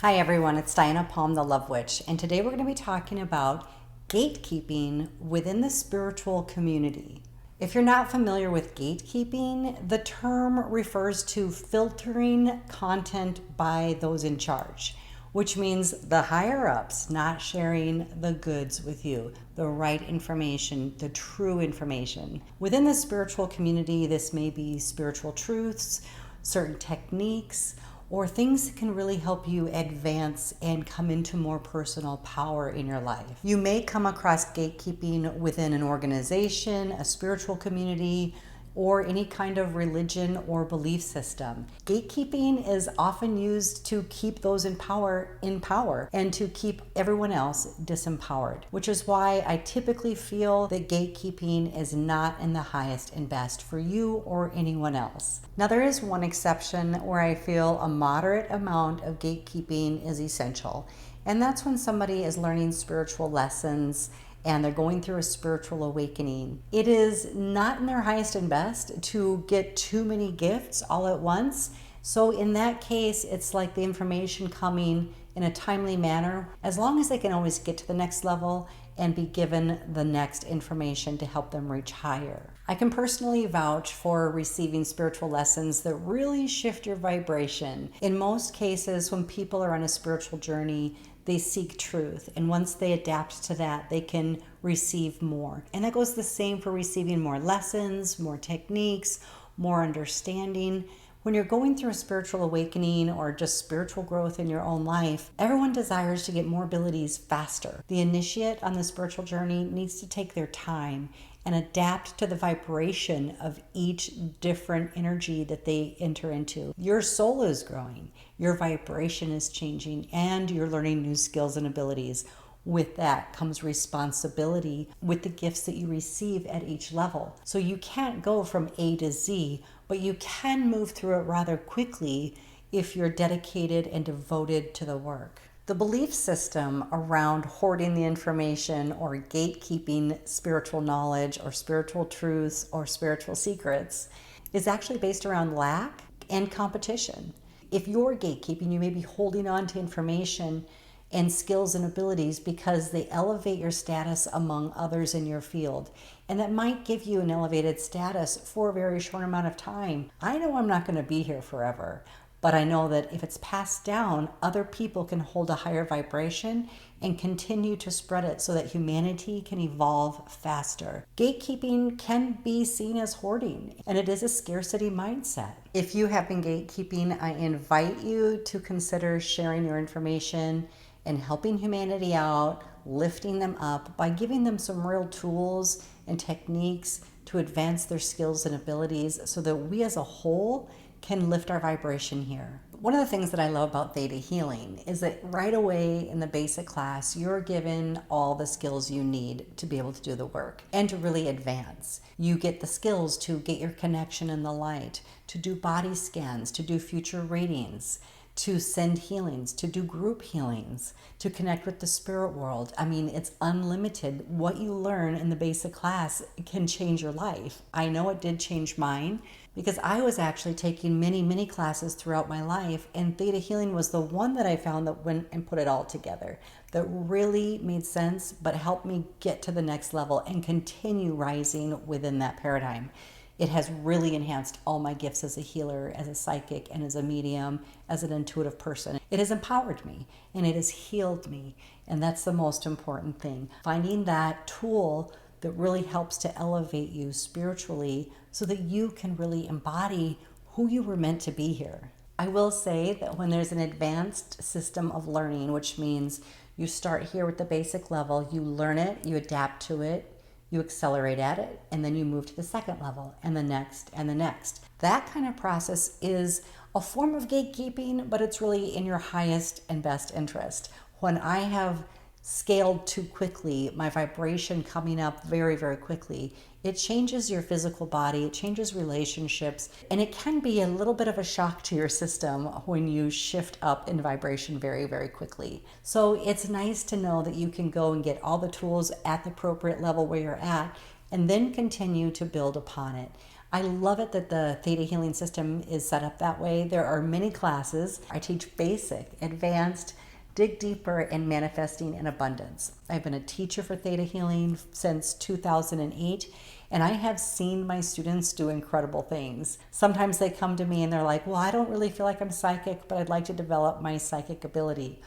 Hi everyone, it's Diana Palm, the Love Witch, and today we're going to be talking about gatekeeping within the spiritual community. If you're not familiar with gatekeeping, the term refers to filtering content by those in charge, which means the higher ups not sharing the goods with you, the right information, the true information. Within the spiritual community, this may be spiritual truths, certain techniques, or things that can really help you advance and come into more personal power in your life. You may come across gatekeeping within an organization, a spiritual community, or any kind of religion or belief system. Gatekeeping is often used to keep those in power and to keep everyone else disempowered, which is why I typically feel that gatekeeping is not in the highest and best for you or anyone else. Now, there is one exception where I feel a moderate amount of gatekeeping is essential, and that's when somebody is learning spiritual lessons and they're going through a spiritual awakening. It is not in their highest and best to get too many gifts all at once. So in that case, it's like the information coming in a timely manner, as long as they can always get to the next level and be given the next information to help them reach higher. I can personally vouch for receiving spiritual lessons that really shift your vibration. In most cases, when people are on a spiritual journey, they seek truth. And once they adapt to that, they can receive more. And that goes the same for receiving more lessons, more techniques, more understanding. When you're going through a spiritual awakening or just spiritual growth in your own life, everyone desires to get more abilities faster. The initiate on the spiritual journey needs to take their time and adapt to the vibration of each different energy that they enter into. Your soul is growing, your vibration is changing, and you're learning new skills and abilities. With that comes responsibility with the gifts that you receive at each level. So you can't go from A to Z, but you can move through it rather quickly if you're dedicated and devoted to the work. The belief system around hoarding the information or gatekeeping spiritual knowledge or spiritual truths or spiritual secrets is actually based around lack and competition. If you're gatekeeping, you may be holding on to information and skills and abilities because they elevate your status among others in your field. And that might give you an elevated status for a very short amount of time. I know I'm not going to be here forever, but I know that if it's passed down, other people can hold a higher vibration and continue to spread it so that humanity can evolve faster. Gatekeeping can be seen as hoarding, and it is a scarcity mindset. If you have been gatekeeping, I invite you to consider sharing your information and helping humanity out, lifting them up by giving them some real tools and techniques to advance their skills and abilities so that we as a whole can lift our vibration here. One of the things that I love about Theta Healing is that right away in the basic class, you're given all the skills you need to be able to do the work and to really advance. You get the skills to get your connection in the light, to do body scans, to do future readings, to send healings, to do group healings, to connect with the spirit world. I mean, it's unlimited. What you learn in the basic class can change your life. I know it did change mine because I was actually taking many classes throughout my life, and Theta Healing was the one that I found that went and put it all together, that really made sense, but helped me get to the next level and continue rising within that paradigm. It has really enhanced all my gifts as a healer, as a psychic, and as a medium, as an intuitive person. It has empowered me and it has healed me. And that's the most important thing. Finding that tool that really helps to elevate you spiritually so that you can really embody who you were meant to be here. I will say that when there's an advanced system of learning, which means you start here with the basic level, you learn it, you adapt to it, you accelerate at it, and then you move to the second level and the next and the next. That kind of process is a form of gatekeeping, but it's really in your highest and best interest. When I have scaled too quickly, my vibration coming up very quickly, it changes your physical body, it changes relationships, and it can be a little bit of a shock to your system when you shift up in vibration very quickly. So it's nice to know that you can go and get all the tools at the appropriate level where you're at and then continue to build upon it. I love it that the Theta Healing system is set up that way. There are many classes. I teach basic, advanced, dig deeper, and manifesting in abundance. I've been a teacher for Theta Healing since 2008, and I have seen my students do incredible things. Sometimes they come to me and they're like, well, I don't really feel like I'm psychic, but I'd like to develop my psychic ability.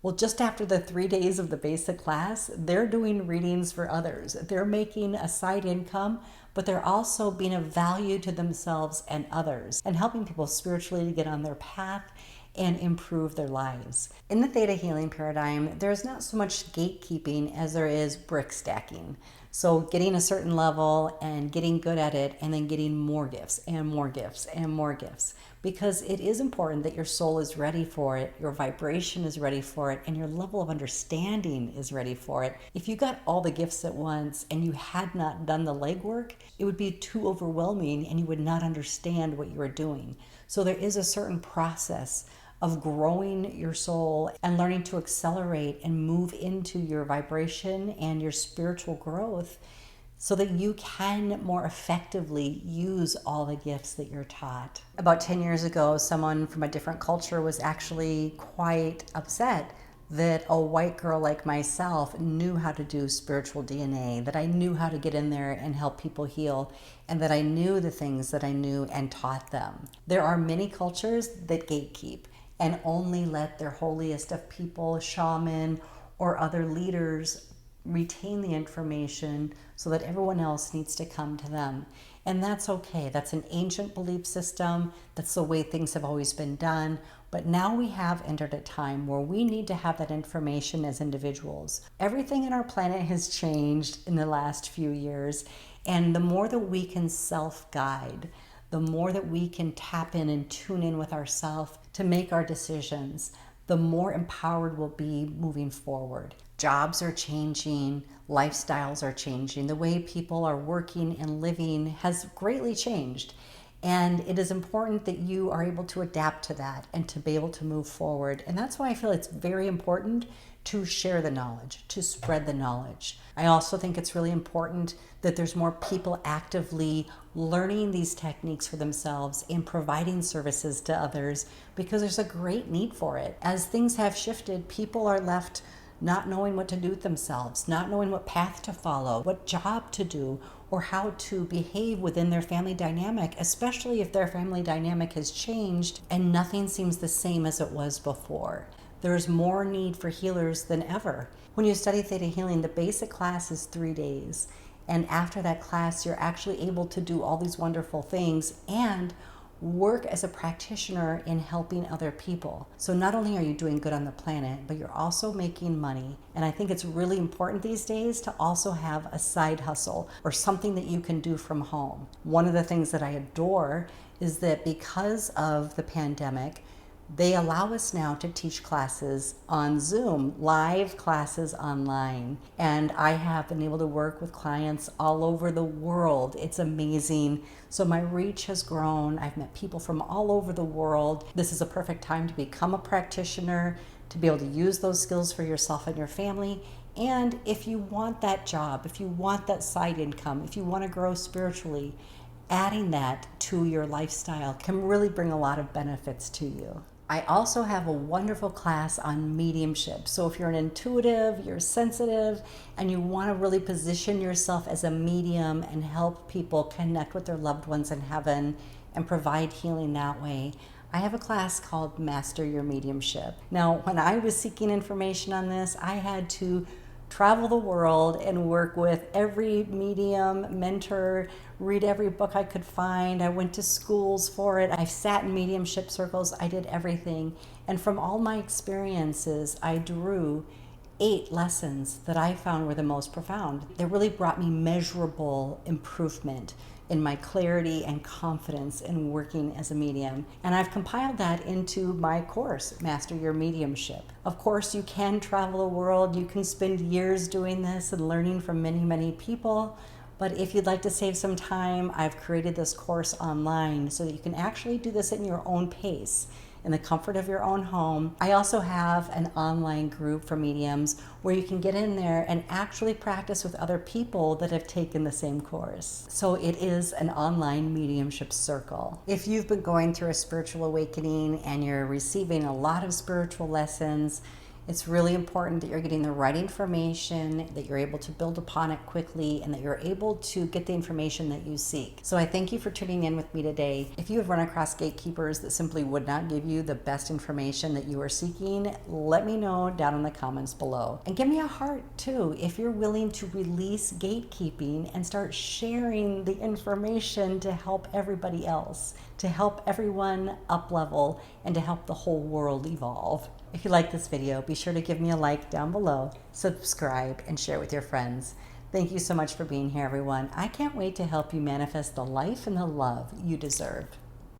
Well, just after the 3 days of the basic class, they're doing readings for others. They're making a side income, but they're also being of value to themselves and others and helping people spiritually to get on their path and improve their lives. In the Theta Healing paradigm, there's not so much gatekeeping as there is brick stacking. So getting a certain level and getting good at it and then getting more gifts and more gifts and more gifts. Because it is important that your soul is ready for it, your vibration is ready for it, and your level of understanding is ready for it. If you got all the gifts at once and you had not done the legwork, it would be too overwhelming and you would not understand what you were doing. So there is a certain process of growing your soul and learning to accelerate and move into your vibration and your spiritual growth so that you can more effectively use all the gifts that you're taught. About 10 years ago, someone from a different culture was actually quite upset that a white girl like myself knew how to do spiritual DNA, that I knew how to get in there and help people heal, and that I knew the things that I knew and taught them. There are many cultures that gatekeep and only let their holiest of people, shaman, or other leaders retain the information so that everyone else needs to come to them. And that's okay. That's an ancient belief system. That's the way things have always been done. But now we have entered a time where we need to have that information as individuals. Everything in our planet has changed in the last few years. And the more that we can self-guide, the more that we can tap in and tune in with ourselves to make our decisions, the more empowered we'll be moving forward. Jobs are changing, lifestyles are changing, the way people are working and living has greatly changed. And it is important that you are able to adapt to that and to be able to move forward. And that's why I feel it's very important to share the knowledge, to spread the knowledge. I also think it's really important that there's more people actively learning these techniques for themselves and providing services to others because there's a great need for it. As things have shifted, people are left not knowing what to do with themselves, not knowing what path to follow, what job to do, or how to behave within their family dynamic, especially if their family dynamic has changed and nothing seems the same as it was before. There's more need for healers than ever. When you study Theta Healing, the basic class is 3 days. And after that class, you're actually able to do all these wonderful things and work as a practitioner in helping other people. So not only are you doing good on the planet, but you're also making money. And I think it's really important these days to also have a side hustle or something that you can do from home. One of the things that I adore is that because of the pandemic, they allow us now to teach classes on Zoom, live classes online. And I have been able to work with clients all over the world. It's amazing. So my reach has grown. I've met people from all over the world. This is a perfect time to become a practitioner, to be able to use those skills for yourself and your family. And if you want that job, if you want that side income, if you want to grow spiritually, adding that to your lifestyle can really bring a lot of benefits to you. I also have a wonderful class on mediumship. So if you're an intuitive, you're sensitive, and you want to really position yourself as a medium and help people connect with their loved ones in heaven and provide healing that way, I have a class called Master Your Mediumship. Now, when I was seeking information on this, I had to travel the world and work with every medium, mentor, read every book I could find. I went to schools for it. I sat in mediumship circles. I did everything. And from all my experiences, I drew 8 lessons that I found were the most profound. They really brought me measurable improvement in my clarity and confidence in working as a medium. And I've compiled that into my course, Master Your Mediumship. Of course, you can travel the world. You can spend years doing this and learning from many, many people. But if you'd like to save some time, I've created this course online so that you can actually do this at your own pace. in the comfort of your own home. I also have an online group for mediums where you can get in there and actually practice with other people that have taken the same course. So it is an online mediumship circle. If you've been going through a spiritual awakening and you're receiving a lot of spiritual lessons, it's really important that you're getting the right information, that you're able to build upon it quickly, and that you're able to get the information that you seek. So I thank you for tuning in with me today. If you have run across gatekeepers that simply would not give you the best information that you are seeking, let me know down in the comments below. And give me a heart too if you're willing to release gatekeeping and start sharing the information to help everybody else, to help everyone up level, and to help the whole world evolve. If you like this video, be sure to give me a like down below, subscribe, and share with your friends. Thank you so much for being here, everyone. I can't wait to help you manifest the life and the love you deserve.